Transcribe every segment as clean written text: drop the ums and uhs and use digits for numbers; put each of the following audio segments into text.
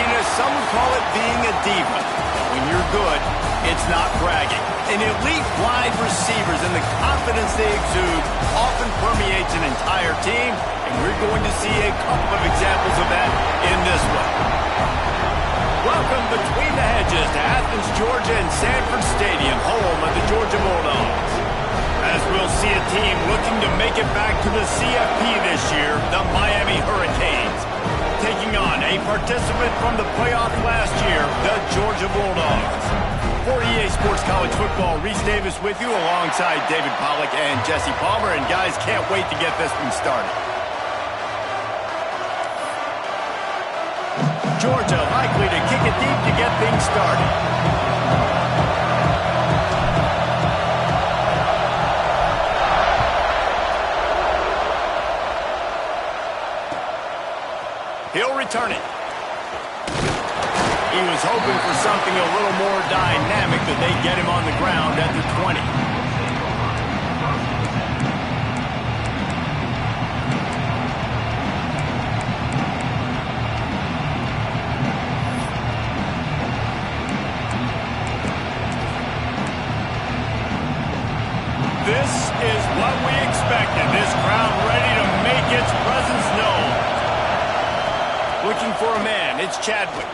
flakiness, some would call it being a diva. When you're good, it's not bragging. An elite wide receivers and the confidence they exude often permeates an entire team, and we're going to see a couple of examples of that in this one. Welcome between the hedges to Athens, Georgia and Sanford Stadium, home of the Georgia Bulldogs. As we'll see a team looking to make it back to the CFP this year, the Miami Hurricanes. Taking on a participant from the playoff last year, the Georgia Bulldogs. For EA Sports College Football, Reese Davis with you alongside David Pollack and Jesse Palmer. And guys, can't wait to get this one started. Georgia likely to kick it deep to get things started. He'll return it. He was hoping for something a little more dynamic that they get him on the ground at the 20. This is what we expected. This crowd ready to make its presence known. Looking for a man, it's Chadwick.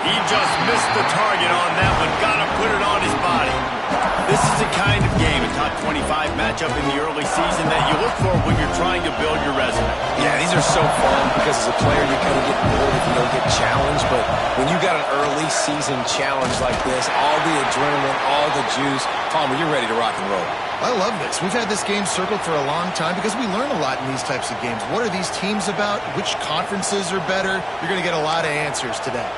He just missed the target on that one. Got to put it on his body. This is the kind of game, a top 25 matchup in the early season that you look for when you're trying to build your resume. Yeah, these are so fun because as a player you kind of get bored if you don't get challenged. But when you got an early season challenge like this, all the adrenaline, all the juice, Palmer, you're ready to rock and roll. I love this. We've had this game circled for a long time because we learn a lot in these types of games. What are these teams about? Which conferences are better? You're going to get a lot of answers today.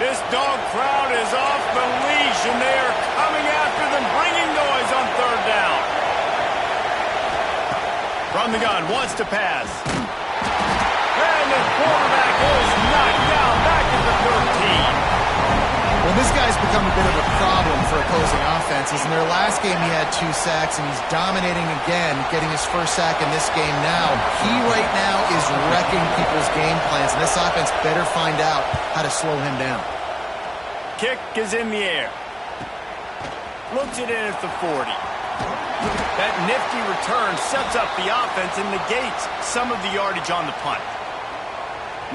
This dog crowd is off the leash, and they are coming after them, bringing noise on third down. From the gun, wants to pass. And the quarterback is knocked down back at the 13. Well, this guy's become a bit of a problem for opposing offenses. In their last game, he had 2 sacks, and he's dominating again, getting his first sack in this game now. He right now is wrecking people's game plans, and this offense better find out how to slow him down. Kick is in the air. Looks it in at the 40. That nifty return sets up the offense and negates some of the yardage on the punt.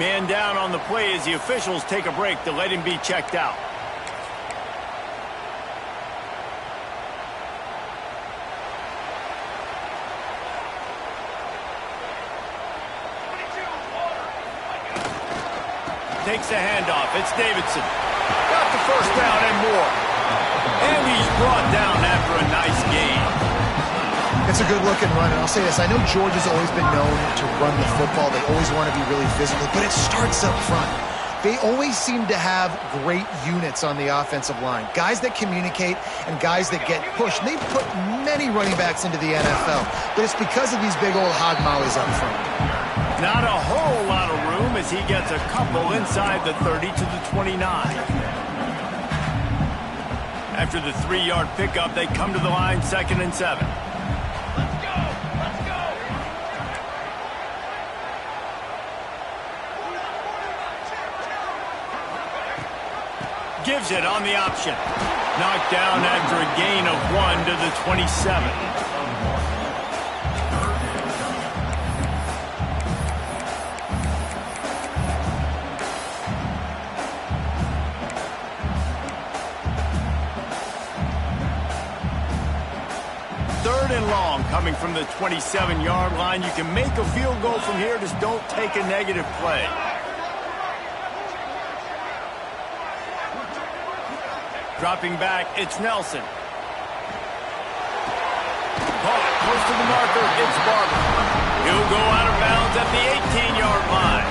Man down on the play as the officials take a break to let him be checked out. Takes the handoff. It's Davidson. Got the first down and more. And he's brought down after a nice game. It's a good-looking run, and I'll say this. I know Georgia's always been known to run the football. They always want to be really physical, but it starts up front. They always seem to have great units on the offensive line. Guys that communicate and guys that get pushed. And they've put many running backs into the NFL, but it's because of these big old hog mollies up front. Not a whole lot of room as he gets a couple inside the 30 to the 29. After the 3-yard pickup, they come to the line, 2nd and 7. Gives it on the option. Knocked down after a gain of 1 to the 27. Third and long coming from the 27-yard line. You can make a field goal from here, just don't take a negative play. Dropping back, it's Nelson. Caught close to the marker, it's Barber. He'll go out of bounds at the 18-yard line.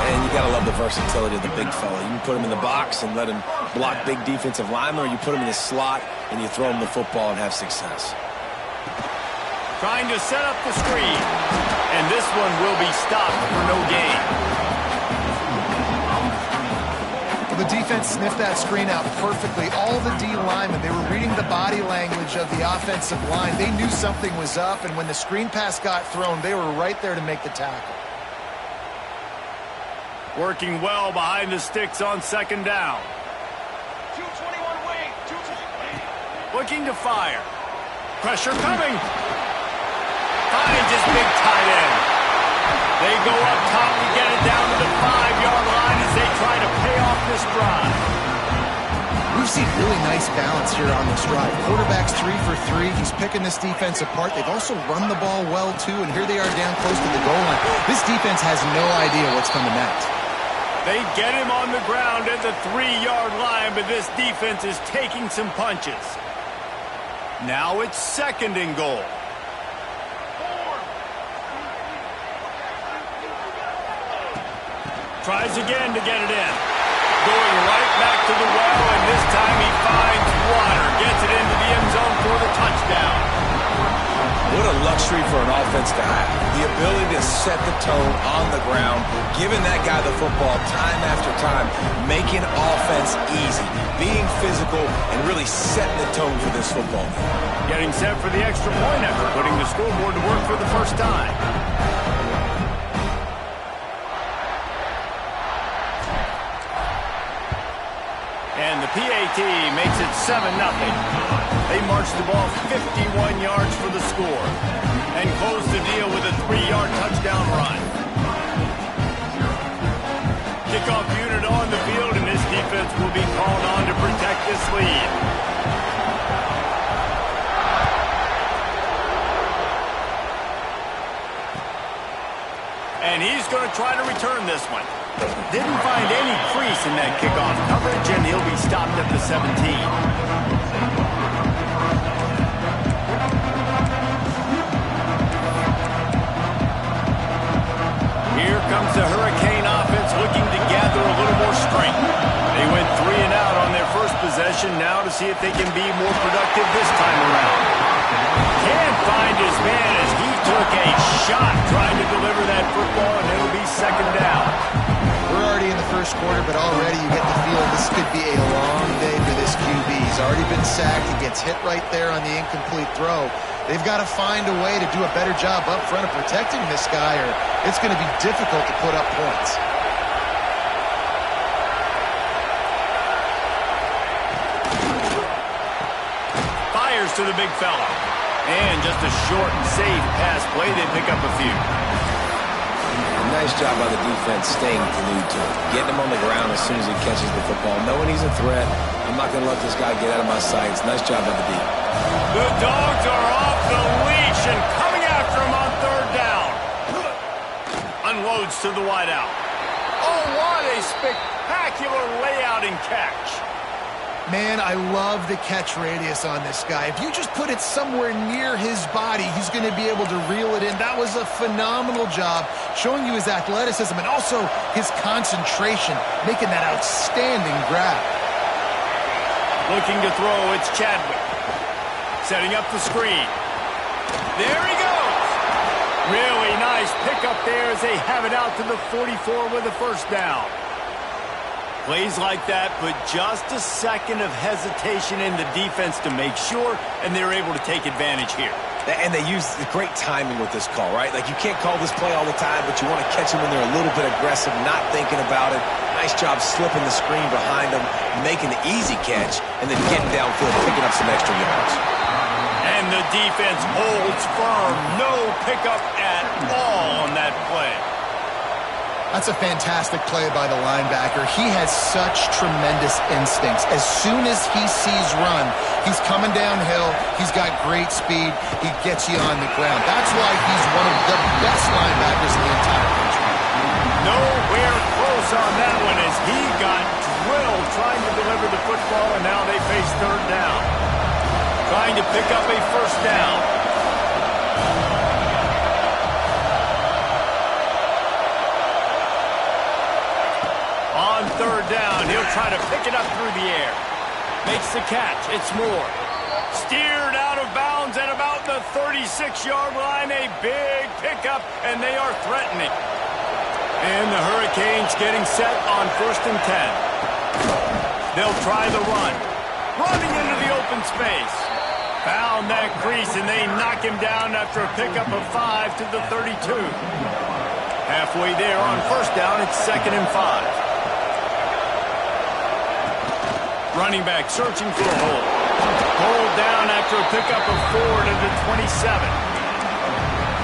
And you got to love the versatility of the big fella. You can put him in the box and let him block big defensive linemen, or you put him in the slot and you throw him the football and have success. Trying to set up the screen. And this one will be stopped for no gain. The defense defense sniffed that screen out perfectly. All the D linemen, they were reading the body language of the offensive line. They knew something was up, and when the screen pass got thrown, they were right there to make the tackle. Working well behind the sticks on second down. 221 wing. 221. Looking to fire. Pressure coming. Finds his big tight end. They go up top to get it down to the 5-yard line as they try to pay off this drive. We've seen really nice balance here on this drive. Quarterback's 3 for 3. He's picking this defense apart. They've also run the ball well, too, and here they are down close to the goal line. This defense has no idea what's coming next. They get him on the ground at the 3-yard line, but this defense is taking some punches. Now it's second and goal. Tries again to get it in. Going right back to the well, and this time he finds water. Gets it into the end zone for the touchdown. What a luxury for an offense to have. The ability to set the tone on the ground, giving that guy the football time after time, making offense easy, being physical, and really setting the tone for this football game. Getting set for the extra point effort, putting the scoreboard to work for the first time. And the PAT makes it 7-0. They march the ball 51 yards for the score and close the deal with a 3-yard touchdown run. Kickoff unit on the field, and this defense will be called on to protect this lead. And he's going to try to return this one. Didn't find any crease in that kickoff coverage, and he'll be stopped at the 17. Here comes the Hurricane offense looking to gather a little more strength. They went 3 and out on their first possession, now to see if they can be more productive this time around. Can't find his man as he took a shot trying to deliver that football, and it'll be second down. We're already in the first quarter, but already you get the feel this could be a long day for this QB. He's already been sacked. He gets hit right there on the incomplete throw. They've got to find a way to do a better job up front of protecting this guy, or it's going to be difficult to put up points. Fires to the big fella. And just a short and safe pass play. They pick up a few. Nice job by the defense staying glued to him. Getting him on the ground as soon as he catches the football. Knowing he's a threat, I'm not going to let this guy get out of my sights. Nice job by the D. The Dogs are off the leash and coming after him on third down. Unloads to the wideout. Oh, what a spectacular layout and catch. Man, I love the catch radius on this guy. If you just put it somewhere near his body, he's going to be able to reel it in. That was a phenomenal job, showing you his athleticism and also his concentration, making that outstanding grab. Looking to throw, it's Chadwick. Setting up the screen. There he goes. Really nice pickup there as they have it out to the 44 with a first down. Plays like that put just a second of hesitation in the defense to make sure, and they're able to take advantage here. And they use the great timing with this call, right? Like, you can't call this play all the time, but you want to catch them when they're a little bit aggressive, not thinking about it. Nice job slipping the screen behind them, making the easy catch, and then getting downfield, picking up some extra yards. And the defense holds firm. No pickup at all on that play. That's a fantastic play by the linebacker. He has such tremendous instincts. As soon as he sees run, he's coming downhill. He's got great speed. He gets you on the ground. That's why he's one of the best linebackers in the entire country. Nowhere close on that one as he got drilled trying to deliver the football, and now they face third down. Trying to pick up a first down. On third down, he'll try to pick it up through the air. Makes the catch. It's Moore. Steered out of bounds at about the 36-yard line. A big pickup, and they are threatening. And the Hurricanes getting set on 1st and 10. They'll try the run. Running into the open space. Found that crease, and they knock him down after a pickup of 5 to the 32. Halfway there on first down, it's 2nd and 5. Running back searching for a hole. Pulled down after a pickup of 4 to the 27.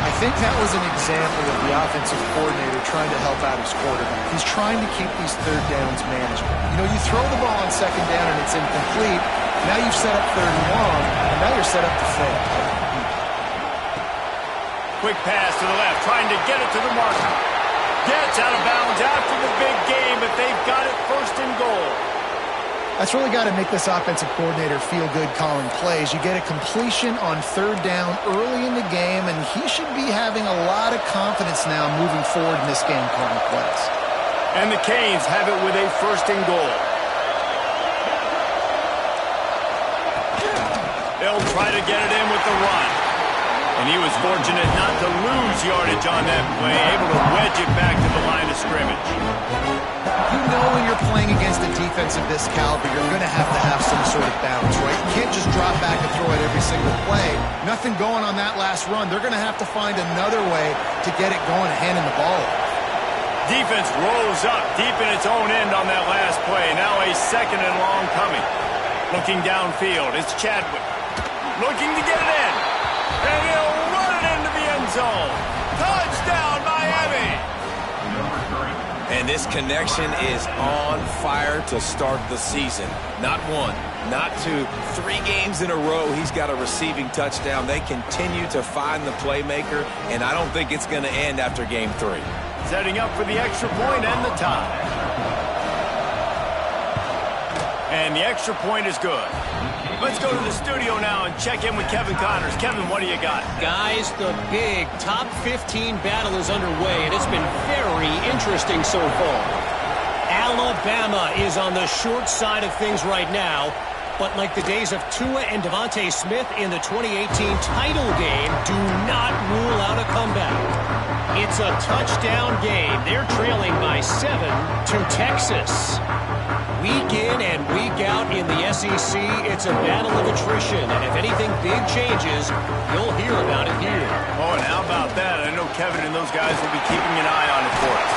I think that was an example of the offensive coordinator trying to help out his quarterback. He's trying to keep these third downs manageable. You know, you throw the ball on 2nd down and it's incomplete. Now you've set up 3rd and long, and now you're set up to fail. Quick pass to the left, trying to get it to the marker. Gets out of bounds after the big game, but they've got it 1st and goal. That's really got to make this offensive coordinator feel good calling plays. You get a completion on 3rd down early in the game, and he should be having a lot of confidence now moving forward in this game calling plays. And the Canes have it with a 1st and goal. They'll try to get it in with the run. And he was fortunate not to lose yardage on that play, able to wedge it back to the line of scrimmage. You know when you're playing against a defense of this caliber, you're going to have some sort of balance, right? You can't just drop back and throw it every single play. Nothing going on that last run. They're going to have to find another way to get it going, handing the ball off. Defense rolls up deep in its own end on that last play. Now a 2nd and long coming. Looking downfield, it's Chadwick. Looking to get it in. And he'll run it into the end zone. Touchdown, Miami! And this connection is on fire to start the season. Not 1, not 2, 3 games in a row he's got a receiving touchdown. They continue to find the playmaker, and I don't think it's going to end after game 3. Setting up for the extra point and the tie. And the extra point is good. Let's go to the studio now and check in with Kevin Connors. Kevin, what do you got? Guys, the big top 15 battle is underway, and it's been very interesting so far. Alabama is on the short side of things right now, but like the days of Tua and Devontae Smith in the 2018 title game, do not rule out a comeback. It's a touchdown game. They're trailing by 7 to Texas. Week in and week out in the SEC, it's a battle of attrition, and if anything big changes, you'll hear about it here. Oh, and how about that? I know Kevin and those guys will be keeping an eye on it for us.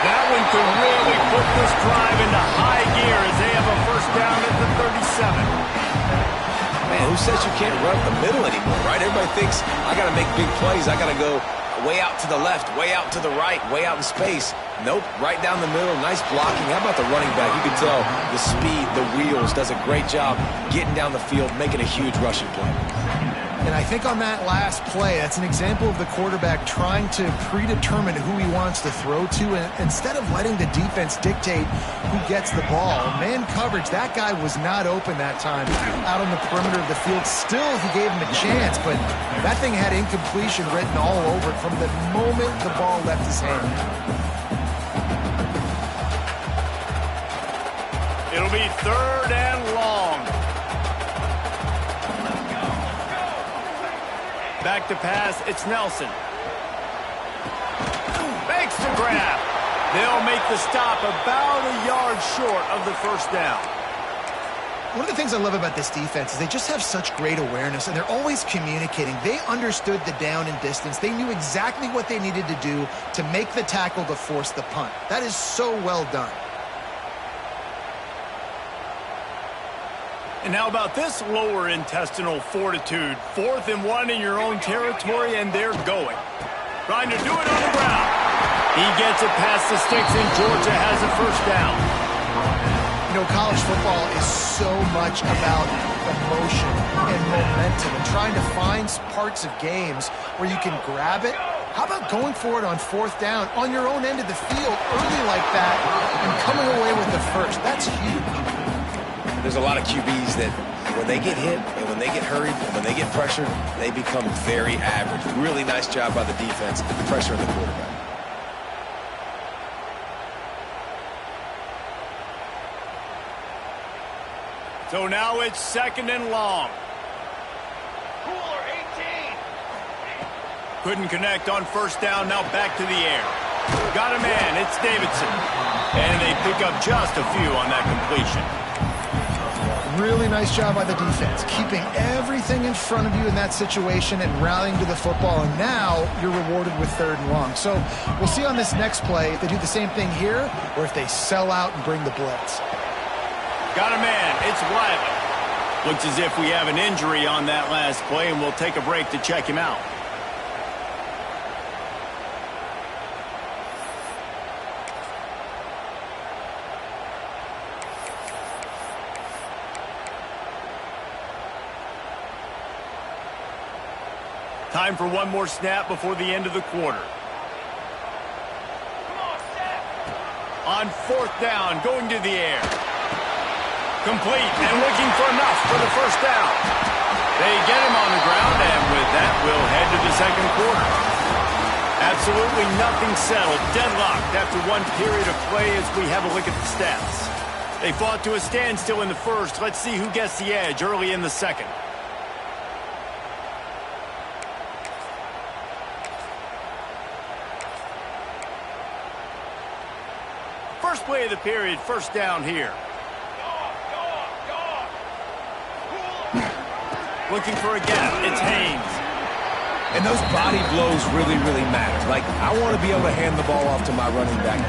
That one could really put this drive into high gear as they have a 1st down at the 37. Man, who says you can't run up the middle anymore, right? Everybody thinks, I got to make big plays. I got to go way out to the left, way out to the right, way out in space. Nope, right down the middle, nice blocking. How about the running back? You can tell the speed, the wheels, does a great job getting down the field, making a huge rushing play. And I think on that last play, that's an example of the quarterback trying to predetermine who he wants to throw to, and instead of letting the defense dictate who gets the ball. Man coverage, that guy was not open that time out on the perimeter of the field. Still, he gave him a chance, but that thing had incompletion written all over it from the moment the ball left his hand. It'll be 3rd and long. Back to pass, it's Nelson. Makes the grab. They'll make the stop about a yard short of the 1st down. One of the things I love about this defense is they just have such great awareness, and they're always communicating. They understood the down and distance. They knew exactly what they needed to do to make the tackle to force the punt. That is so well done. And how about this lower intestinal fortitude? 4th and 1 in your own territory, and they're going. Trying to do it on the ground. He gets it past the sticks, and Georgia has a 1st down. You know, college football is so much about emotion and momentum and trying to find parts of games where you can grab it. How about going for it on 4th down on your own end of the field early like that and coming away with the 1st? That's huge. There's a lot of QBs that when they get hit and when they get hurried and when they get pressured, they become very average. Really nice job by the defense, pressuring the quarterback. So now it's 2nd and long. Cooler 18. Couldn't connect on 1st down, now back to the air. Got a man. It's Davidson. And they pick up just a few on that completion. Really nice job by the defense, keeping everything in front of you in that situation and rallying to the football, and now you're rewarded with 3rd and long. So we'll see on this next play if they do the same thing here or if they sell out and bring the blitz. Got a man. It's Wiley. Looks as if we have an injury on that last play, and we'll take a break to check him out. Time for one more snap before the end of the quarter. On 4th down, going to the air. Complete and looking for enough for the 1st down. They get him on the ground, and with that, we'll head to the 2nd quarter. Absolutely nothing settled. Deadlocked after one period of play as we have a look at the stats. They fought to a standstill in the 1st. Let's see who gets the edge early in the 2nd. First play of the period, 1st down here. Looking for a gap. It's Haynes. And those body blows really, really matter. Like, I want to be able to hand the ball off to my running back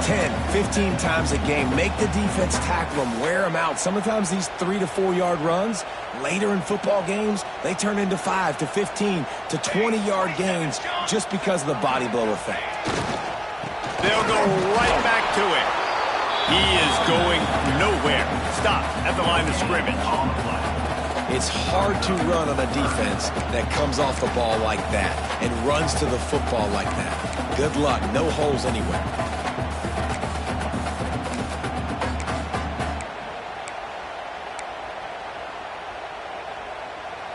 10, 15 times a game. Make the defense tackle them, wear them out. Sometimes these 3 to 4 yard runs, later in football games, they turn into 5 to 15 to 20-yard gains just because of the body blow effect. They'll go right back to it. He is going nowhere. Stop at the line of scrimmage. It's hard to run on a defense that comes off the ball like that and runs to the football like that. Good luck. No holes anywhere.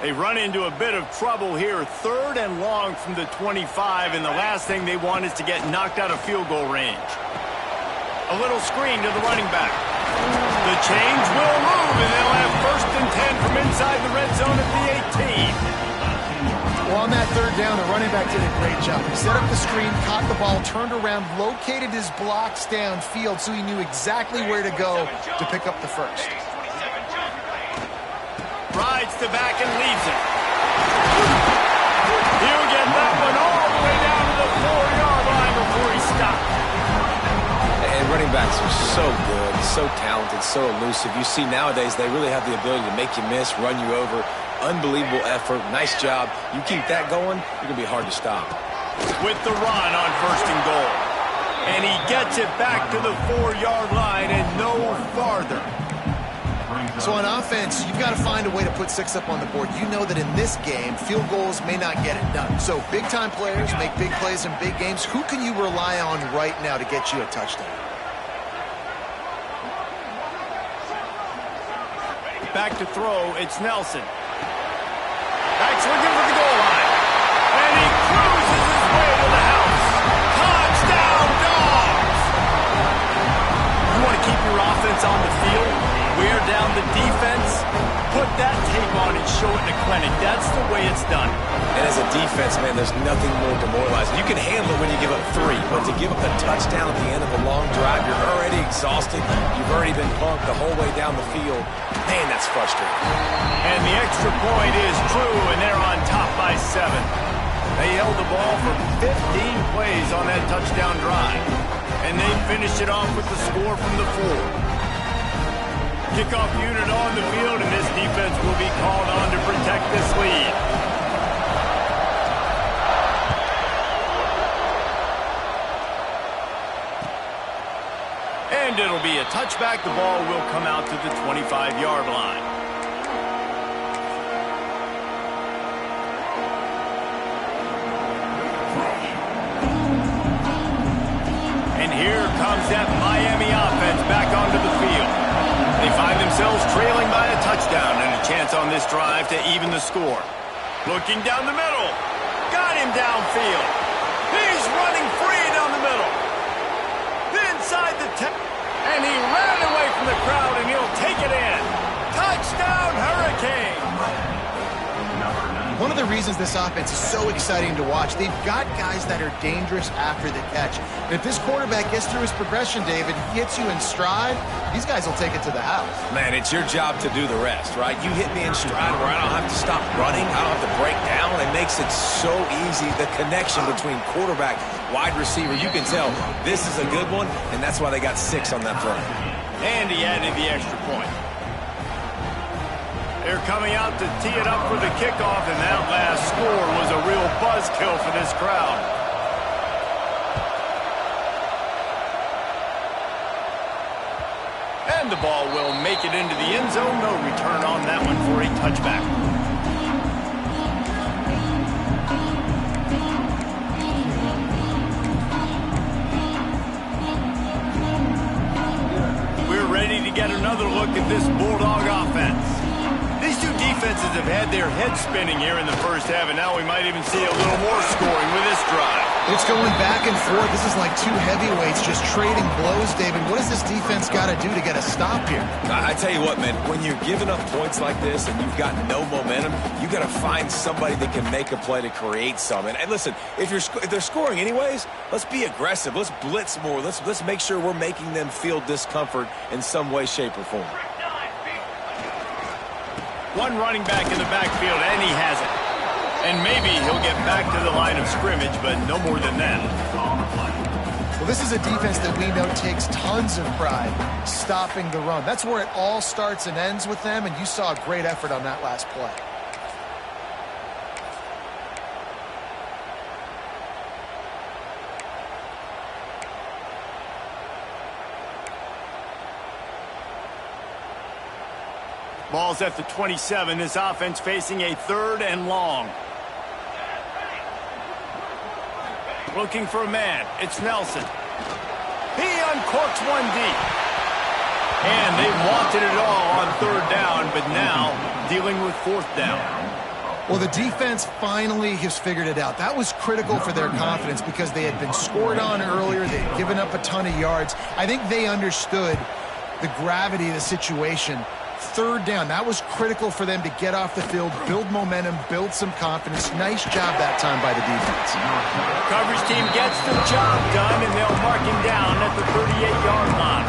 They run into a bit of trouble here. 3rd and long from the 25, and the last thing they want is to get knocked out of field goal range. A little screen to the running back. The change will move, and they'll have 1st and 10 from inside the red zone at the 18. Well, on that 3rd down, the running back did a great job. He set up the screen, caught the ball, turned around, located his blocks downfield so he knew exactly where to go to pick up the 1st. Rides the back and leaves it. He'll get that one all the way down to the 4-yard line before he stopped. And running backs are so good, so talented, so elusive. You see nowadays they really have the ability to make you miss, run you over. Unbelievable effort. Nice job. You keep that going, you're going to be hard to stop. With the run on 1st and goal. And he gets it back to the 4-yard line and no farther. So on offense, you've got to find a way to put 6 up on the board. You know that in this game, field goals may not get it done. So big-time players make big plays in big games. Who can you rely on right now to get you a touchdown? Back to throw, it's Nelson. Back's looking for the goal line. And he cruises his way to the house. Touchdown, Dogs! You want to keep your offense on the field? Wear down the defense? Put that tape on and show it in a clinic. That's the way it's done. And as a defense, man, there's nothing more demoralizing. You can handle it when you give up 3, but to give up a touchdown at the end of a long drive, you're already exhausted. You've already been punked the whole way down the field. Man, that's frustrating. And the extra point is true, and they're on top by 7. They held the ball for 15 plays on that touchdown drive. And they finished it off with the score from the 4. Kickoff unit on the field, and this defense will be called on to protect this lead. And it'll be a touchback. The ball will come out to the 25-yard line. And here comes that Miami offense back onto the field. They find themselves trailing by a touchdown and a chance on this drive to even the score. Looking down the middle. Got him downfield. He's running free down the middle. Inside the 10. And he ran away from the crowd, and he'll take it in. Touchdown, Hurricane. One of the reasons this offense is so exciting to watch, they've got guys that are dangerous after the catch. And if this quarterback gets through his progression, David, hits you in stride, these guys will take it to the house. Man, it's your job to do the rest, right? You hit me in stride where I don't have to stop running. I don't have to break down. It makes it so easy. The connection between quarterback, wide receiver, you can tell this is a good one, and that's why they got 6 on that play. And he added the extra point. They're coming out to tee it up for the kickoff, and that last score was a real buzzkill for this crowd. And the ball will make it into the end zone. No return on that one for a touchback. We're ready to get another look at this Bulldog offense. These two defenses have had their heads spinning here in the first half, and now we might even see a little more scoring with this drive. It's going back and forth. This is like two heavyweights just trading blows, David. What does this defense got to do to get a stop here? I tell you what, man, when you're giving up points like this and you've got no momentum, you got to find somebody that can make a play to create some. And listen, if they're scoring anyways, let's be aggressive. Let's blitz more. Let's make sure we're making them feel discomfort in some way, shape, or form. One running back in the backfield, and he has it. And maybe he'll get back to the line of scrimmage, but no more than that. Well, this is a defense that we know takes tons of pride stopping the run. That's where it all starts and ends with them, and you saw a great effort on that last play. Ball's at the 27. This offense facing a 3rd and long. Looking for a man. It's Nelson. He uncorks one deep. And they wanted it all on 3rd down, but now dealing with 4th down. Well, the defense finally has figured it out. That was critical for their confidence because they had been scored on earlier. They had given up a ton of yards. I think they understood the gravity of the situation. 3rd down, that was critical for them to get off the field, build momentum, build some confidence. Nice job that time by the defense. Coverage team gets the job done, and they'll mark him down at the 38-yard line.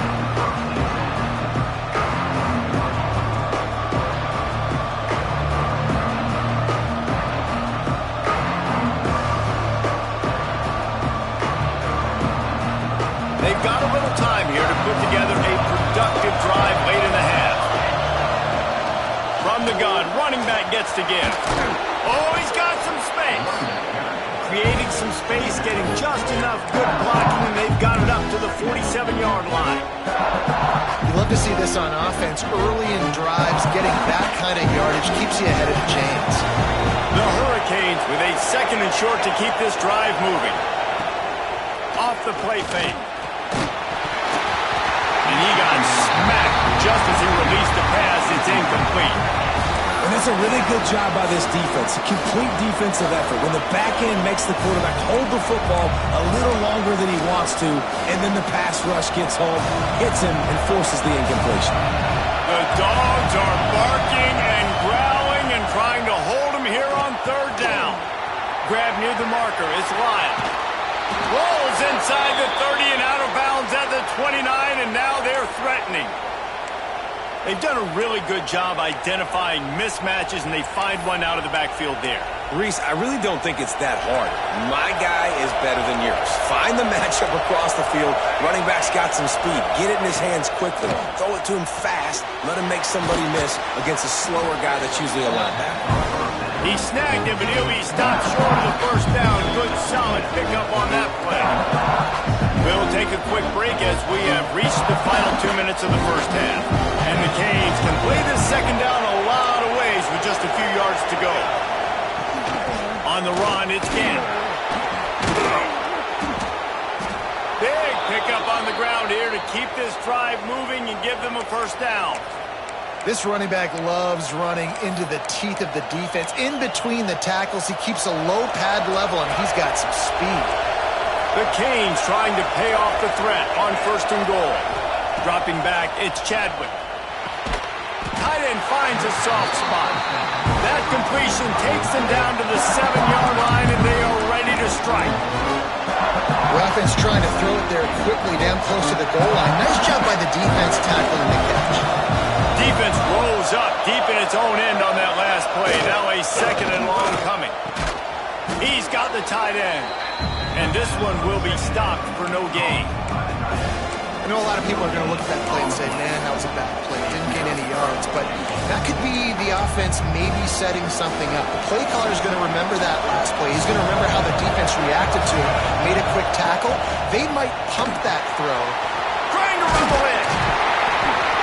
They've got a little time here to put together a productive drive late in the half. From the gun, running back gets to give. Oh, he's got some space. Creating some space, getting just enough good blocking, and they've got it up to the 47-yard line. You love to see this on offense. Early in drives, getting that kind of yardage keeps you ahead of the chains. The Hurricanes with a 2nd and short to keep this drive moving. Off the play fake. And he got smacked just as he released the pass. It's incomplete. And that's a really good job by this defense. A complete defensive effort. When the back end makes the quarterback hold the football a little longer than he wants to, and then the pass rush gets home, hits him, and forces the incompletion. The dogs are barking and growling and trying to hold him here on 3rd down. Grab near the marker. It's Lyle. Rolls inside the 30 and out of bounds at the 29, and now they're threatening. They've done a really good job identifying mismatches, and they find one out of the backfield there. Reese, I really don't think it's that hard. My guy is better than yours. Find the matchup across the field. Running back's got some speed. Get it in his hands quickly. Throw it to him fast. Let him make somebody miss against a slower guy that's usually a linebacker. He snagged him, but he'll be stopped short of the 1st down. Good, solid pickup on that play. We'll take a quick break as we have reached the final 2 minutes of the first half. And the Canes can play this 2nd down a lot of ways with just a few yards to go. On the run, it's Gannon. Big pickup on the ground here to keep this drive moving and give them a 1st down. This running back loves running into the teeth of the defense. In between the tackles, he keeps a low pad level, and he's got some speed. The Canes trying to pay off the threat on 1st and goal. Dropping back, it's Chadwick. Tied and finds a soft spot. That completion takes them down to the 7-yard line, and they are ready to strike. The offense trying to throw it there quickly down close to the goal line. Nice job by the defense tackling the catch. Defense rolls up deep in its own end on that last play. Now a 2nd and long coming. He's got the tight end. And this one will be stopped for no gain. I know a lot of people are going to look at that play and say, man, that was a bad play. Didn't gain any yards. But that could be the offense maybe setting something up. The play caller is going to remember that last play. He's going to remember how the defense reacted to it, made a quick tackle. They might pump that throw. Trying to rumble in.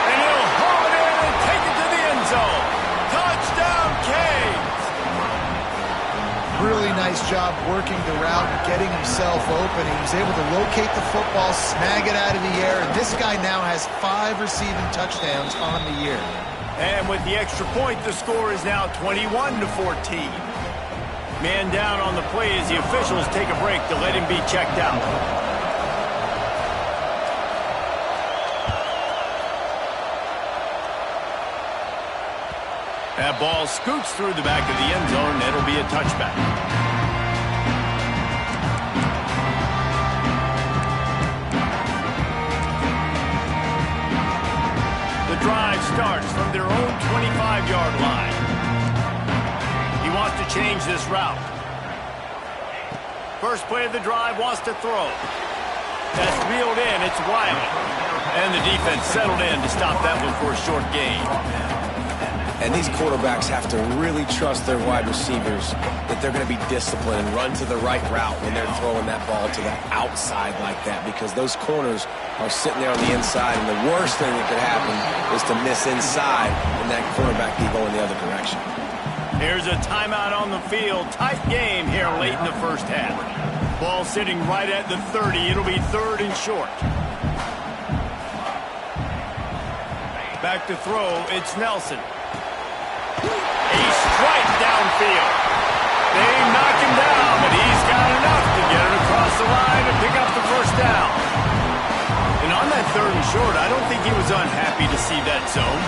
And he'll haul it in and take it to the end zone. Touchdown, Canes! Really nice job working the route and getting himself open. He was able to locate the football, snag it out of the air, and this guy now has 5 receiving touchdowns on the year. And with the extra point, the score is now 21-14. Man down on the play as the officials take a break to let him be checked out. That ball scoots through the back of the end zone, and it'll be a touchback. The drive starts from their own 25-yard line. He wants to change this route. First play of the drive, wants to throw. That's reeled in, it's Wiley. And the defense settled in to stop that one for a short gain. And these quarterbacks have to really trust their wide receivers that they're going to be disciplined and run to the right route when they're throwing that ball to the outside like that, because those corners are sitting there on the inside, and the worst thing that could happen is to miss inside and that quarterback be going the other direction. Here's a timeout on the field. Tight game here late in the first half. Ball sitting right at the 30. It'll be 3rd and short. Back to throw. It's Nelson. A strike downfield. They knock him down, but he's got enough to get it across the line and pick up the first down. And on that 3rd and short, I don't think he was unhappy to see that zone.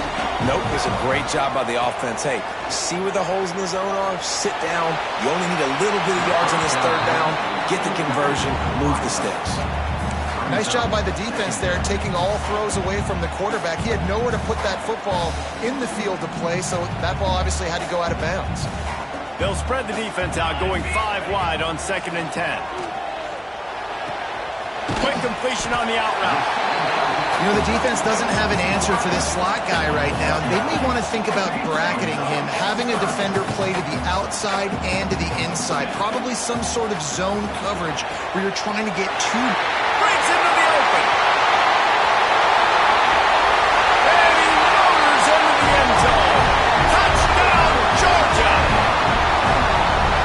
Nope, it's a great job by the offense. Hey, see where the holes in the zone are? Sit down. You only need a little bit of yards on this 3rd down. Get the conversion. Move the sticks. Nice job by the defense there, taking all throws away from the quarterback. He had nowhere to put that football in the field to play, so that ball obviously had to go out of bounds. They'll spread the defense out, going 5 wide on 2nd and 10. Quick completion on the out route. You know, the defense doesn't have an answer for this slot guy right now. They may want to think about bracketing him, having a defender play to the outside and to the inside. Probably some sort of zone coverage where you're trying to get two. Breaks into the open. And he motors into the end zone. Touchdown, Georgia.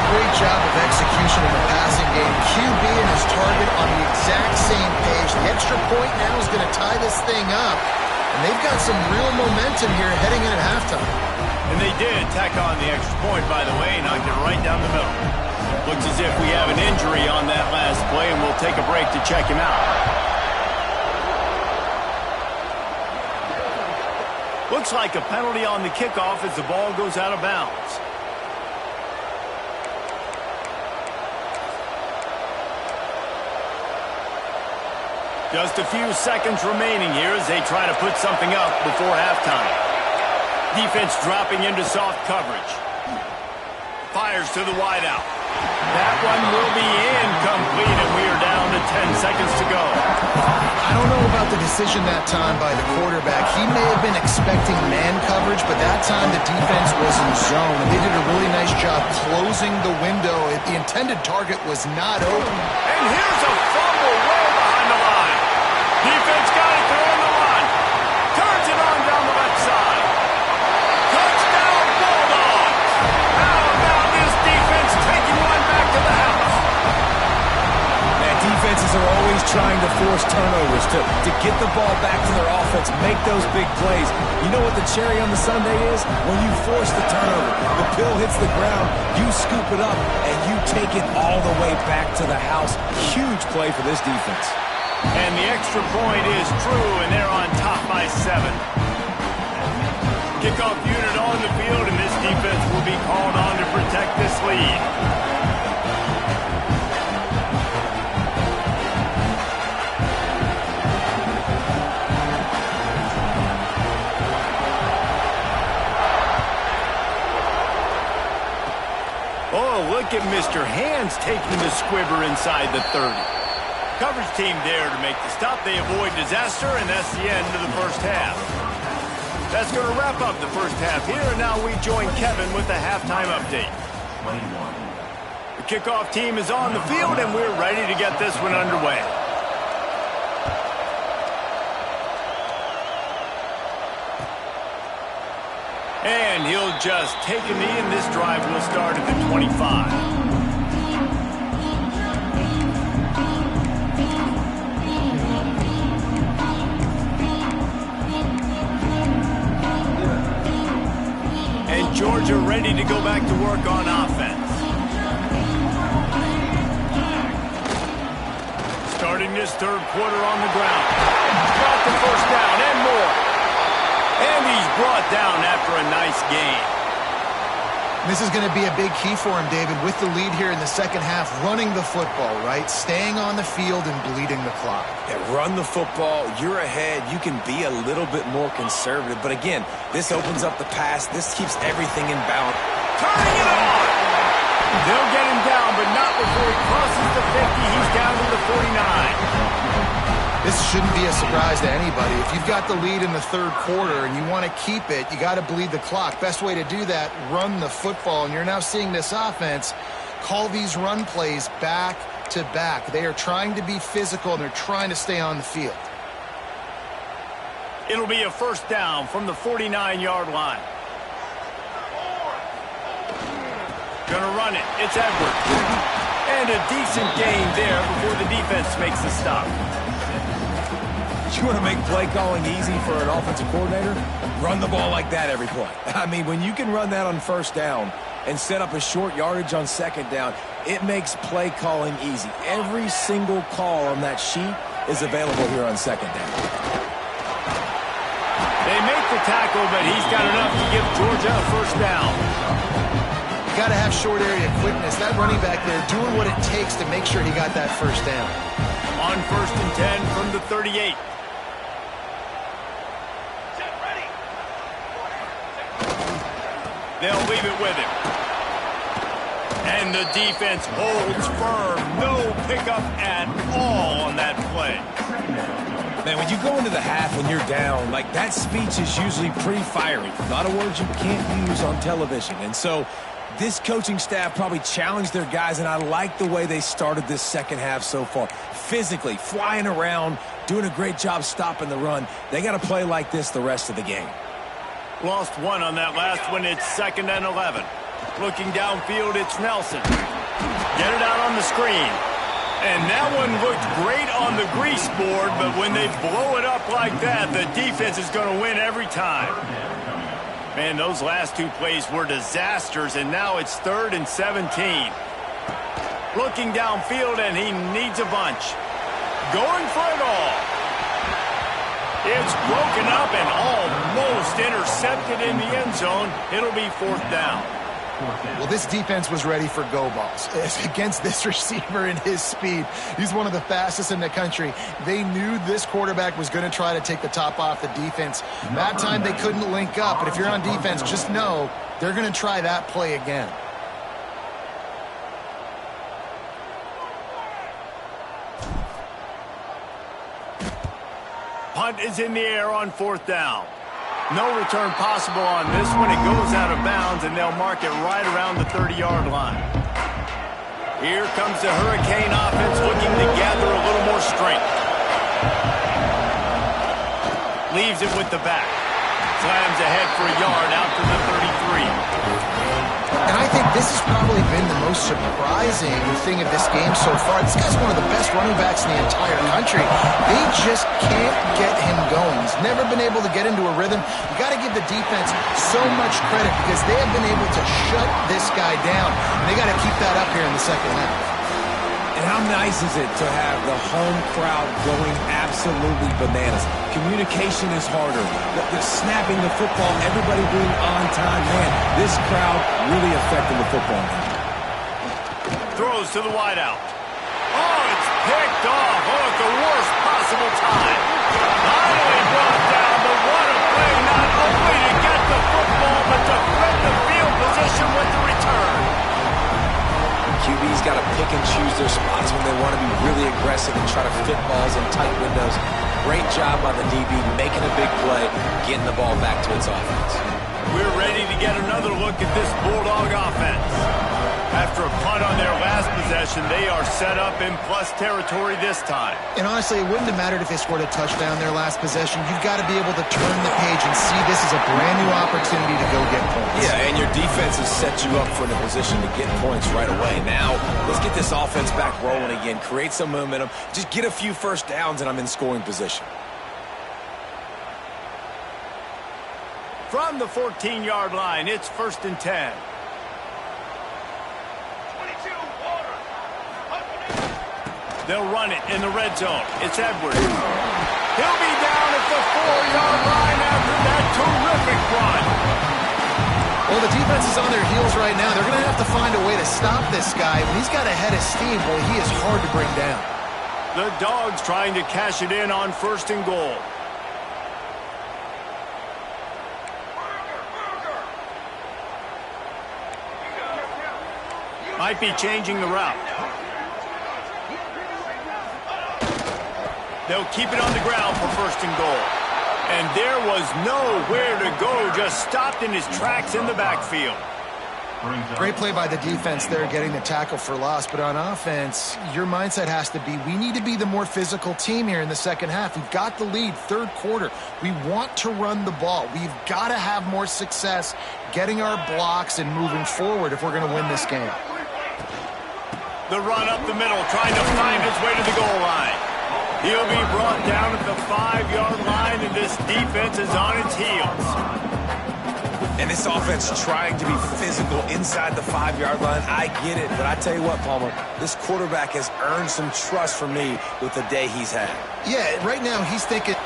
Great job of execution in the passing game. QB and his target on the exact same page. The extra point now is going to tie this thing up. And they've got some real momentum here heading in at halftime. And they did tack on the extra point, by the way, knocked it right down the middle. Looks as if we have an injury on that last play, and we'll take a break to check him out. Looks like a penalty on the kickoff as the ball goes out of bounds. Just a few seconds remaining here as they try to put something up before halftime. Defense dropping into soft coverage. Fires to the wideout. That one will be incomplete, and we are down to 10 seconds to go. I don't know about the decision that time by the quarterback. He may have been expecting man coverage, but that time the defense was in zone, and they did a really nice job closing the window. The intended target was not open. And here's a fumble way behind the line. Defense got it there on the line. Turns it on down the left side. Touchdown, Bulldogs. How about this defense taking one back to the house? Man, defenses are always trying to force turnovers to get the ball back to their offense, make those big plays. You know what the cherry on the sundae is? When you force the turnover, the pill hits the ground, you scoop it up, and you take it all the way back to the house. Huge play for this defense. And the extra point is true, and they're on top by 7. Kickoff look at Mr. Hands taking the squibber inside the 30. Coverage team there to make the stop. They avoid disaster, and that's the end of the first half. That's going to wrap up the first half here, and now we join Kevin with the halftime update. The kickoff team is on the field, and we're ready to get this one underway. And he'll just take a knee, and this drive will start at the 25. And Georgia ready to go back to work on offense. Starting this third quarter on the ground. Got the first down and more. And he's brought down after a nice gain. This is going to be a big key for him, David, with the lead here in the second half, running the football, right? Staying on the field and bleeding the clock. Yeah, run the football. You're ahead. You can be a little bit more conservative. But again, this opens up the pass. This keeps everything in balance. Turning it on! They'll get him down, but not before he crosses the 50. He's down to the 49. This shouldn't be a surprise to anybody. If you've got the lead in the third quarter and you want to keep it, you got to bleed the clock. Best way to do that, run the football. And you're now seeing this offense call these run plays back to back. They are trying to be physical, and they're trying to stay on the field. It'll be a first down from the 49-yard line. Gonna run it. It's Edwards. And a decent gain there before the defense makes the stop. You want to make play calling easy for an offensive coordinator? Run the ball like that every play. I mean, when you can run that on first down and set up a short yardage on second down, it makes play calling easy. Every single call on that sheet is available here on second down. They make the tackle, but he's got enough to give Georgia a first down. Got to have short area quickness. That running back there doing what it takes to make sure he got that first down. On 1st and 10 from the 38. They'll leave it with him. And the defense holds firm. No pickup at all on that play. Man, when you go into the half and you're down, like that speech is usually pretty fiery. A lot of words you can't use on television. And so this coaching staff probably challenged their guys, and I like the way they started this second half so far. Physically, flying around, doing a great job stopping the run. They got to play like this the rest of the game. Lost one on that last one. It's 2nd and 11. Looking downfield, it's Nelson. Get it out on the screen. And that one looked great on the grease board, but when they blow it up like that, the defense is going to win every time. Man, those last two plays were disasters, and now it's 3rd and 17. Looking downfield, and he needs a bunch. Going for it all. It's broken up and almost intercepted in the end zone. It'll be 4th down. Well, this defense was ready for go balls. Against this receiver and his speed, he's one of the fastest in the country. They knew this quarterback was going to try to take the top off the defense. That time they couldn't link up, but if you're on defense, just know they're going to try that play again. Punt is in the air on 4th down. No return possible on this one. It goes out of bounds, and they'll mark it right around the 30-yard line. Here comes the Hurricane offense looking to gather a little more strength. Leaves it with the back. Slams ahead for a yard out to the 33. And I think this has probably been the most surprising thing of this game so far. This guy's one of the best running backs in the entire country. They just can't get him going. He's never been able to get into a rhythm. You got to give the defense so much credit because they have been able to shut this guy down. And they got to keep that up here in the second half. And how nice is it to have the home crowd going absolutely bananas? Communication is harder. The snapping the football, everybody being on time. Man, this crowd really affecting the football game. Throws to the wideout. Oh, it's picked off. Oh, at the worst possible time. Finally brought down, but what a play. Not only to get the football, but to flip the field position with the return. QB's got to pick and choose their spots when they want to be really aggressive and try to fit balls in tight windows. Great job by the DB making a big play, getting the ball back to its offense. We're ready to get another look at this Bulldog offense. After a punt on their last possession, they are set up in plus territory this time. And honestly, it wouldn't have mattered if they scored a touchdown their last possession. You've got to be able to turn the page and see this is a brand new opportunity to go get points. Yeah, and your defense has set you up for the position to get points right away. Now, let's get this offense back rolling again, create some momentum, just get a few first downs, and I'm in scoring position. From the 14-yard line, it's 1st and 10. They'll run it in the red zone. It's Edwards. He'll be down at the 4-yard line after that terrific run. Well, the defense is on their heels right now. They're going to have to find a way to stop this guy. When he's got a head of steam, well, he is hard to bring down. The Dogs trying to cash it in on 1st and goal. Might be changing the route. They'll keep it on the ground for 1st and goal. And there was nowhere to go, just stopped in his tracks in the backfield. Great play by the defense there, getting the tackle for loss. But on offense, your mindset has to be, we need to be the more physical team here in the second half. We've got the lead, 3rd quarter. We want to run the ball. We've got to have more success getting our blocks and moving forward if we're going to win this game. The run up the middle, trying to find his way to the goal line. He'll be brought down at the 5-yard line, and this defense is on its heels. And this offense trying to be physical inside the 5-yard line. I get it, but I tell you what, Palmer, this quarterback has earned some trust from me with the day he's had. Yeah, right now he's thinking.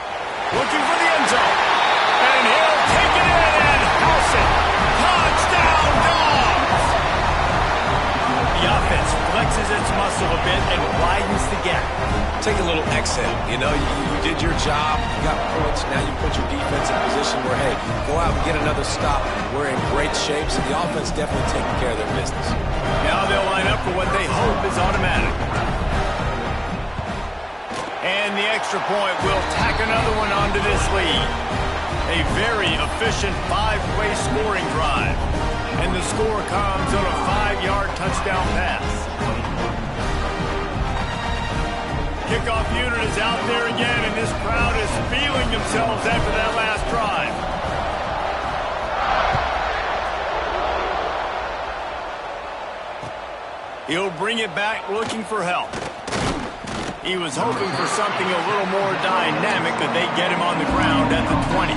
Looking for the end zone. And he'll take it in and house it. Touchdown, Dogs! The offense flexes its muscle a bit and widens the gap. Take a little exhale. You know, you did your job, you got points, now you put your defense in a position where, hey, go out and get another stop. We're in great shape, so the offense definitely taking care of their business. Now they'll line up for what they hope is automatic. And the extra point will tack another one onto this lead. A very efficient 5-play scoring drive. And the score comes on a 5-yard touchdown pass. Kickoff unit is out there again, and this crowd is feeling themselves after that last drive. He'll bring it back looking for help. He was hoping for something a little more dynamic, but they get him on the ground at the 20.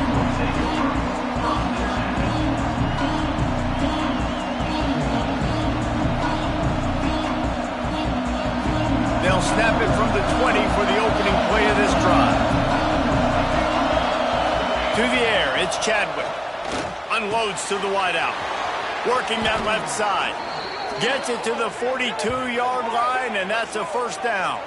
They'll snap it from the 20 for the opening play of this drive. To the air, it's Chadwick. Unloads to the wideout. Working that left side. Gets it to the 42-yard line, and that's a 1st down.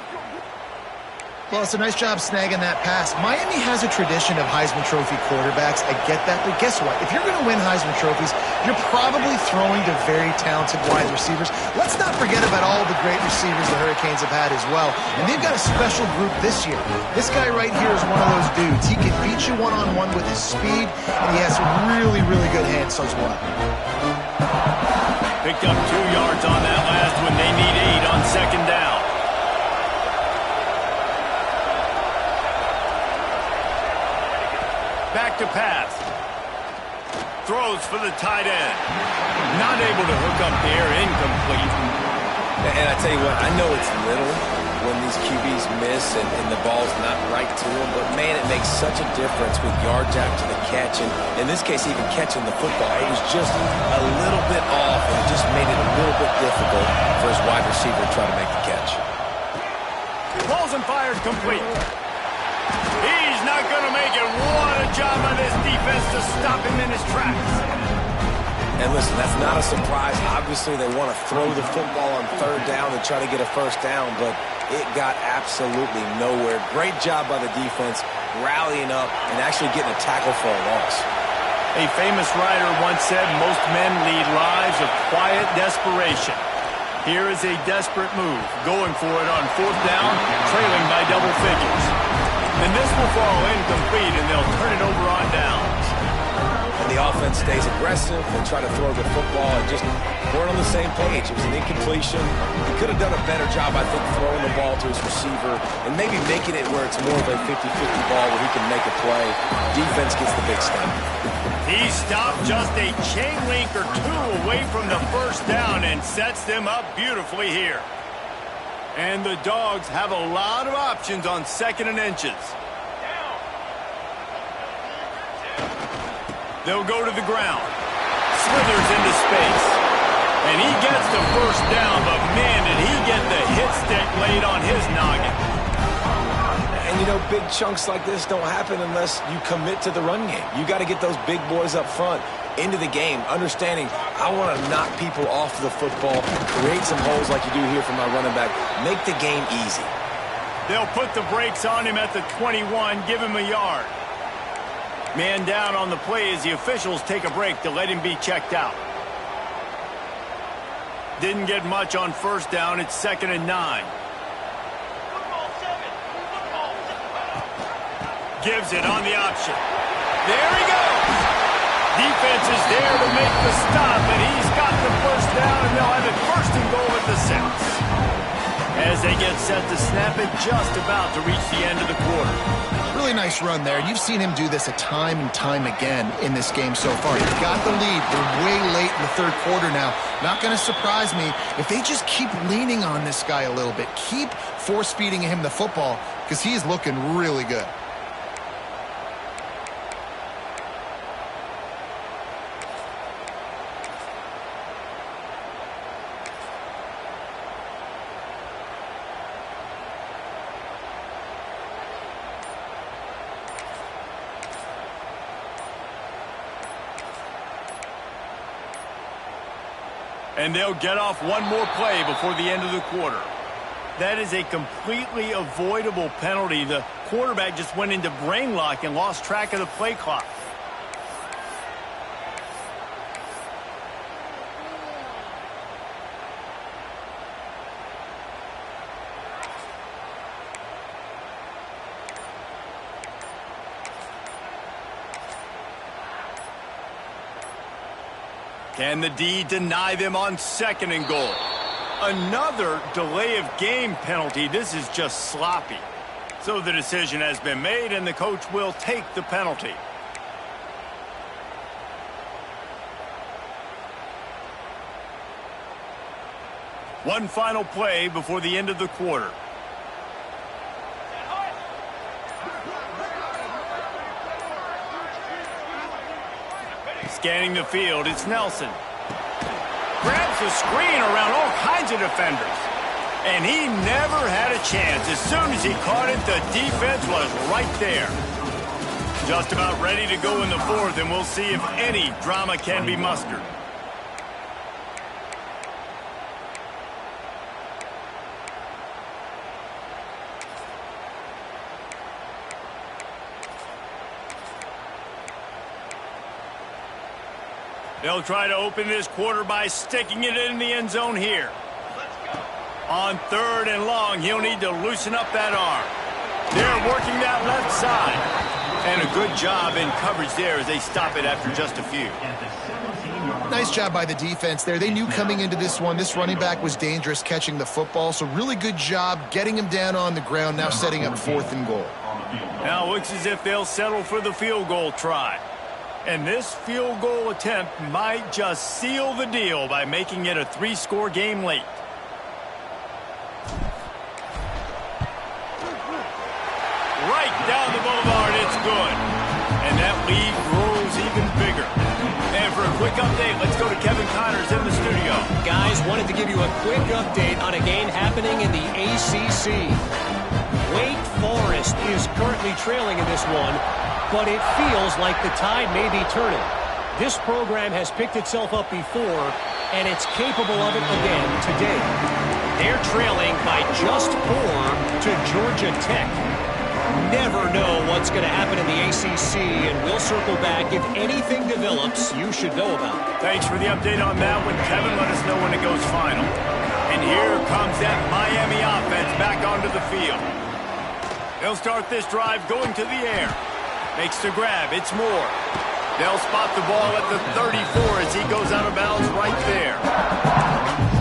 Well, it's a nice job snagging that pass. Miami has a tradition of Heisman Trophy quarterbacks. I get that, but guess what? If you're going to win Heisman Trophies, you're probably throwing to very talented wide receivers. Let's not forget about all the great receivers the Hurricanes have had as well. And they've got a special group this year. This guy right here is one of those dudes. He can beat you one-on-one with his speed, and he has really, really good hands as well. Picked up 2 yards on that last one. They need 8 on 2nd down. Back to pass. Throws for the tight end. Not able to hook up there. Incomplete. And I tell you what, I know it's little when these QBs miss and the ball's not right to them, but man, it makes such a difference with yards after the catch. And in this case, even catching the football, it was just a little bit off, and it just made it a little bit difficult for his wide receiver to try to make the catch. Balls and fires complete. He's not going to make it. What a job by this defense to stop him in his tracks. And listen, that's not a surprise. Obviously, they want to throw the football on 3rd down and try to get a 1st down, but it got absolutely nowhere. Great job by the defense, rallying up and actually getting a tackle for a loss. A famous writer once said, most men lead lives of quiet desperation. Here is a desperate move, going for it on fourth down, trailing by double figures. And this will fall incomplete, and they'll turn it over on downs. And the offense stays aggressive. They try to throw the football and just weren't on the same page. It was an incompletion. He could have done a better job, I think, throwing the ball to his receiver and maybe making it where it's more of a 50-50 ball where he can make a play. Defense gets the big stop. He stopped just a chain link or two away from the first down and sets them up beautifully here. And the Dogs have a lot of options on 2nd and inches. They'll go to the ground. Slithers into space. And he gets the first down, but man, did he get the hit stick laid on his noggin. And, you know, big chunks like this don't happen unless you commit to the run game. You got to get those big boys up front into the game, understanding I want to knock people off the football, create some holes like you do here for my running back, make the game easy. They'll put the brakes on him at the 21, give him a yard. Man down on the play as the officials take a break to let him be checked out. Didn't get much on first down. It's 2nd and 9. Gives it on the option. There he goes. Defense is there to make the stop, and he's got the first down, and they'll have it 1st and goal at the 6. As they get set to snap it, just about to reach the end of the quarter. Really nice run there. You've seen him do this a time and time again in this game so far. He's got the lead. They're way late in the 3rd quarter now. Not going to surprise me if they just keep leaning on this guy a little bit. Keep force-feeding him the football because he's looking really good. And they'll get off one more play before the end of the quarter. That is a completely avoidable penalty. The quarterback just went into brain lock and lost track of the play clock. Can the D deny them on 2nd and goal? Another delay of game penalty. This is just sloppy. So the decision has been made, and the coach will take the penalty. One final play before the end of the quarter. Scanning the field, it's Nelson. Grabs the screen around all kinds of defenders. And he never had a chance. As soon as he caught it, the defense was right there. Just about ready to go in the 4th, and we'll see if any drama can be mustered. They'll try to open this quarter by sticking it in the end zone here. On 3rd and long, he'll need to loosen up that arm. They're working that left side. And a good job in coverage there as they stop it after just a few. Nice job by the defense there. They knew coming into this one, this running back was dangerous catching the football, so really good job getting him down on the ground, now setting up 4th and goal. Now it looks as if they'll settle for the field goal try. And this field goal attempt might just seal the deal by making it a 3-score game late. Right down the boulevard, it's good. And that lead grows even bigger. And for a quick update, let's go to Kevin Connors in the studio. Guys, wanted to give you a quick update on a game happening in the ACC. Wake Forest is currently trailing in this one, but it feels like the tide may be turning. This program has picked itself up before, and it's capable of it again today. They're trailing by just 4 to Georgia Tech. never know what's going to happen in the ACC, and we'll circle back if anything develops you should know about. Thanks for the update on that one, Kevin. Let us know when it goes final. And here comes that Miami offense back onto the field. They'll start this drive going to the air. Makes the grab. It's Moore. They'll spot the ball at the 34 as he goes out of bounds right there.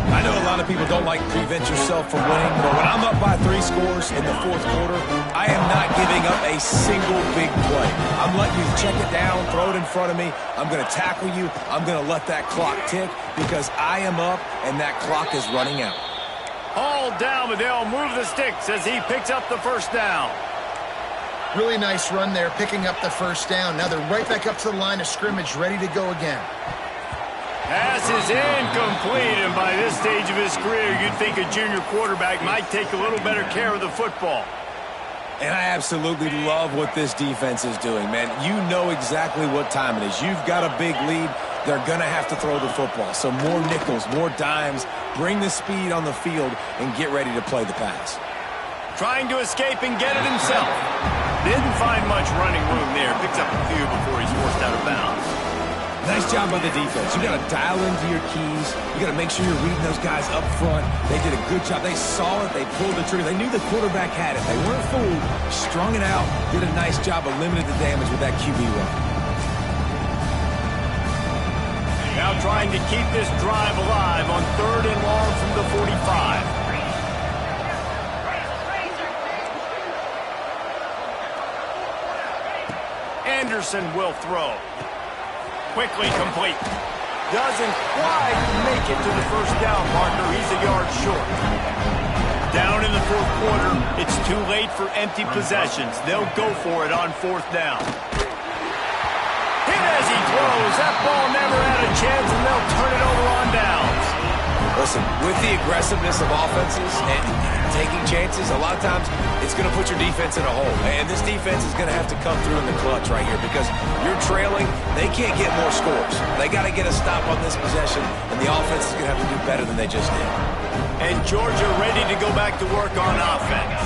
I know a lot of people don't like prevent yourself from winning, but when I'm up by 3 scores in the fourth quarter, I am not giving up a single big play. I'm letting you check it down, throw it in front of me. I'm going to tackle you. I'm going to let that clock tick because I am up and that clock is running out. All down, but they'll move the sticks as he picks up the first down. Really nice run there, picking up the first down. Now they're right back up to the line of scrimmage, ready to go again. Pass is incomplete, and by this stage of his career, you'd think a junior quarterback might take a little better care of the football. And I absolutely love what this defense is doing, man. You know exactly what time it is. You've got a big lead. They're going to have to throw the football. So more nickels, more dimes, bring the speed on the field, and get ready to play the pass. Trying to escape and get it himself. Didn't find much running room there. Picks up a few before he's forced out of bounds. Nice job by the defense. You got to dial into your keys. You got to make sure you're reading those guys up front. They did a good job. They saw it. They pulled the trigger. They knew the quarterback had it. They weren't fooled. Strung it out. Did a nice job of limiting the damage with that QB run. Now trying to keep this drive alive on 3rd and long from the 45. Anderson will throw. Quickly complete. Doesn't quite make it to the first down marker. He's a yard short. Down in the fourth quarter, it's too late for empty possessions. They'll go for it on 4th down. Hit as he throws. That ball never had a chance, and they'll turn it over on downs. Listen, with the aggressiveness of offenses and taking chances, a lot of times it's going to put your defense in a hole. And this defense is going to have to come through in the clutch right here because you're trailing. They can't get more scores. They got to get a stop on this possession, and the offense is going to have to do better than they just did. And Georgia ready to go back to work on offense.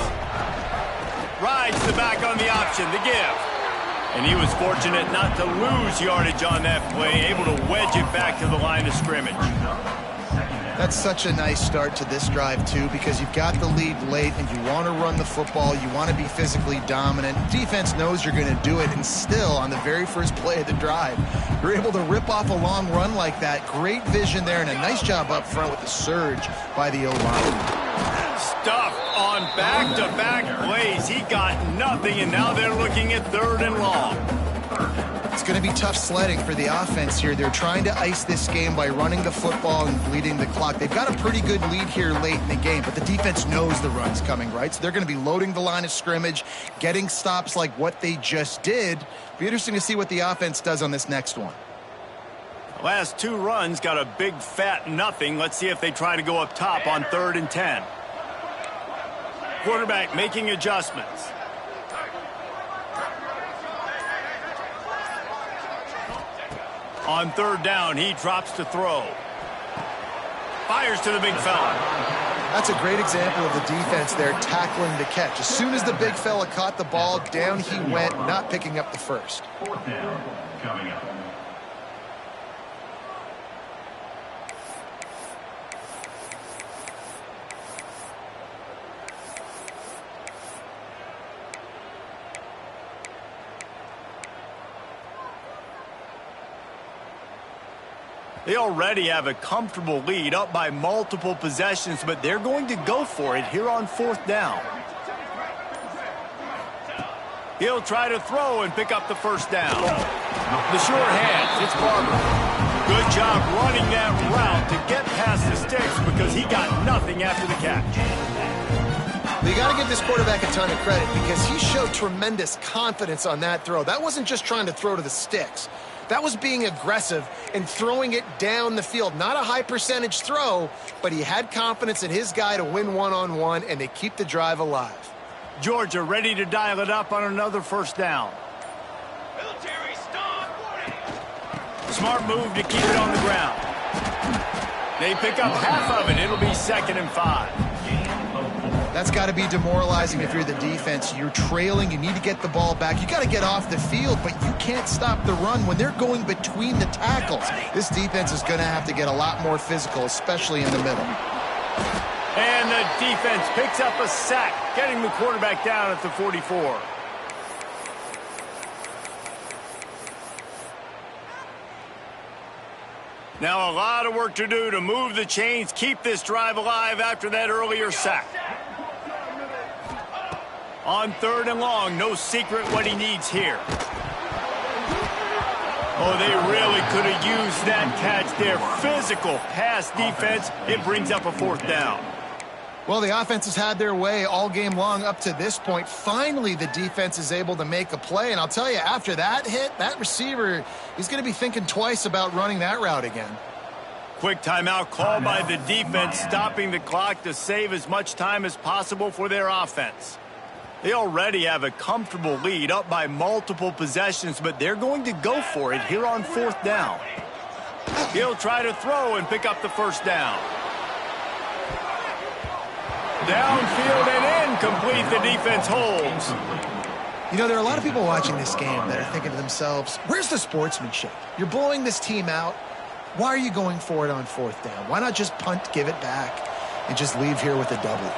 Rides the back on the option, the give. And he was fortunate not to lose yardage on that play, able to wedge it back to the line of scrimmage. That's such a nice start to this drive, too, because you've got the lead late and you want to run the football. You want to be physically dominant. Defense knows you're going to do it, and still, on the very first play of the drive, you're able to rip off a long run like that. Great vision there, and a nice job up front with the surge by the O-line. Stuffed on back-to-back plays. He got nothing, and now they're looking at 3rd and long. It's going to be tough sledding for the offense here. They're trying to ice this game by running the football and bleeding the clock. They've got a pretty good lead here late in the game, but the defense knows the run's coming, right? So they're going to be loading the line of scrimmage, getting stops like what they just did. Be interesting to see what the offense does on this next one. The last 2 runs got a big fat nothing. Let's see if they try to go up top on 3rd and 10. Quarterback making adjustments. On 3rd down, he drops to throw. Fires to the big fella. That's a great example of the defense there tackling the catch. As soon as the big fella caught the ball, down he went, not picking up the first. 4th down coming up. They already have a comfortable lead, up by multiple possessions, but they're going to go for it here on 4th down. He'll try to throw and pick up the first down. The sure hands, it's Barber. Good job running that route to get past the sticks because he got nothing after the catch. You got to give this quarterback a ton of credit because he showed tremendous confidence on that throw. That wasn't just trying to throw to the sticks. That was being aggressive and throwing it down the field. Not a high percentage throw, but he had confidence in his guy to win one-on-one, and they keep the drive alive. Georgia ready to dial it up on another first down. Military stop. Smart move to keep it on the ground. They pick up half of it. It'll be 2nd and 5. That's got to be demoralizing if you're the defense. You're trailing. You need to get the ball back. You got to get off the field, but you can't stop the run when they're going between the tackles. This defense is going to have to get a lot more physical, especially in the middle. And the defense picks up a sack, getting the quarterback down at the 44. Now a lot of work to do to move the chains, keep this drive alive after that earlier sack. On 3rd and long, no secret what he needs here. Oh, they really could have used that catch there. Physical pass defense. It brings up a 4th down. Well, the offense has had their way all game long up to this point. Finally, the defense is able to make a play. And I'll tell you, after that hit, that receiver, he's going to be thinking twice about running that route again. Quick timeout called by the defense, stopping the clock to save as much time as possible for their offense. They already have a comfortable lead, up by multiple possessions, but they're going to go for it here on 4th down. He'll try to throw and pick up the 1st down. Downfield and incomplete. The defense holds. You know, there are a lot of people watching this game that are thinking to themselves, where's the sportsmanship? You're blowing this team out. Why are you going for it on 4th down? Why not just punt, give it back, and just leave here with a W?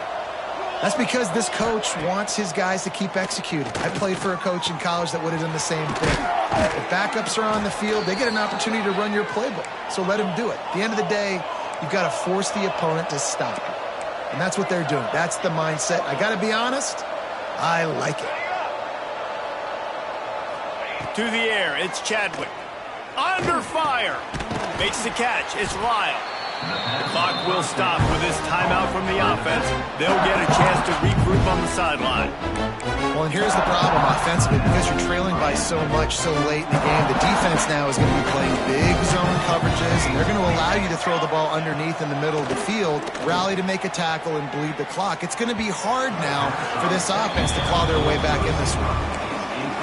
That's because this coach wants his guys to keep executing. I played for a coach in college that would have done the same thing. If backups are on the field, they get an opportunity to run your playbook, so let them do it. At the end of the day, you've got to force the opponent to stop it. And that's what they're doing. That's the mindset. I got to be honest, I like it. To the air, it's Chadwick. Under fire. Makes the catch. It's Lyle. The clock will stop with this timeout from the offense. They'll get a chance to regroup on the sideline. Well, and here's the problem offensively. Because you're trailing by so much so late in the game, the defense now is going to be playing big zone coverages, and they're going to allow you to throw the ball underneath in the middle of the field, rally to make a tackle, and bleed the clock. It's going to be hard now for this offense to claw their way back in this one.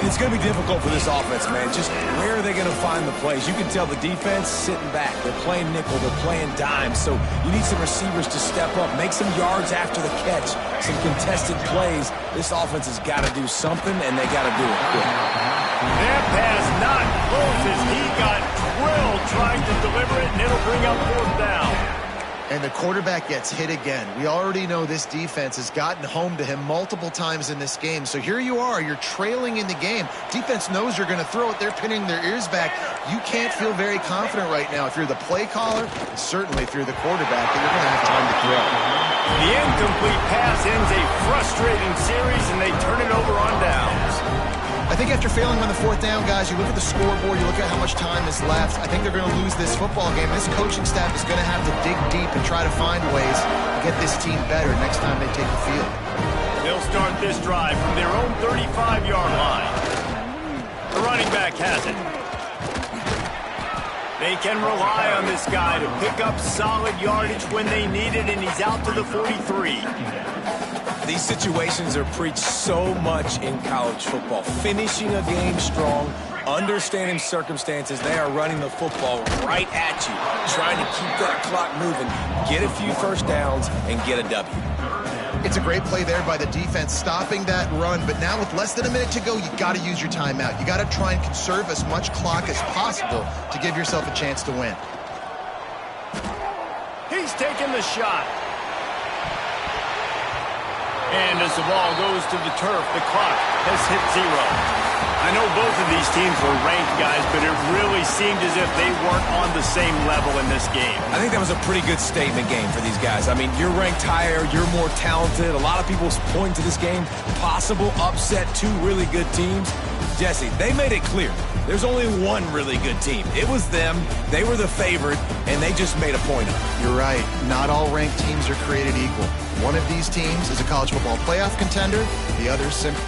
It's going to be difficult for this offense, man. Just where are they going to find the plays? You can tell the defense sitting back. They're playing nickel. They're playing dime. So you need some receivers to step up, make some yards after the catch, some contested plays. This offense has got to do something, and they got to do it quick. That pass not close as he got drilled trying to deliver it, and it'll bring up 4th down. And the quarterback gets hit again. We already know this defense has gotten home to him multiple times in this game. So here you are. You're trailing in the game. Defense knows you're going to throw it. They're pinning their ears back. You can't feel very confident right now if you're the play caller, and certainly if you're the quarterback, that you're going to have time to throw. The incomplete pass ends a frustrating series, and they turn it over on downs. I think after failing on the 4th down, guys, you look at the scoreboard, you look at how much time is left. I think they're going to lose this football game. This coaching staff is going to have to dig deep and try to find ways to get this team better next time they take the field. They'll start this drive from their own 35-yard line. The running back has it. They can rely on this guy to pick up solid yardage when they need it, and he's out to the 43. These situations are preached so much in college football. Finishing a game strong, understanding circumstances. They are running the football right at you, trying to keep that clock moving, get a few 1st downs, and get a W. It's a great play there by the defense, stopping that run. But now with less than a minute to go, you got to use your timeout. You got to try and conserve as much clock as possible to give yourself a chance to win. He's taking the shot. And as the ball goes to the turf, the clock has hit 0. I know both of these teams were ranked, guys, but it really seemed as if they weren't on the same level in this game. I think that was a pretty good statement game for these guys. I mean, you're ranked higher, you're more talented. A lot of people point to this game, possible upset, 2 really good teams. Jesse, they made it clear. There's only one really good team. It was them. They were the favorite, and they just made a point of it. You're right. Not all ranked teams are created equal. One of these teams is a college football playoff contender. The other is simply...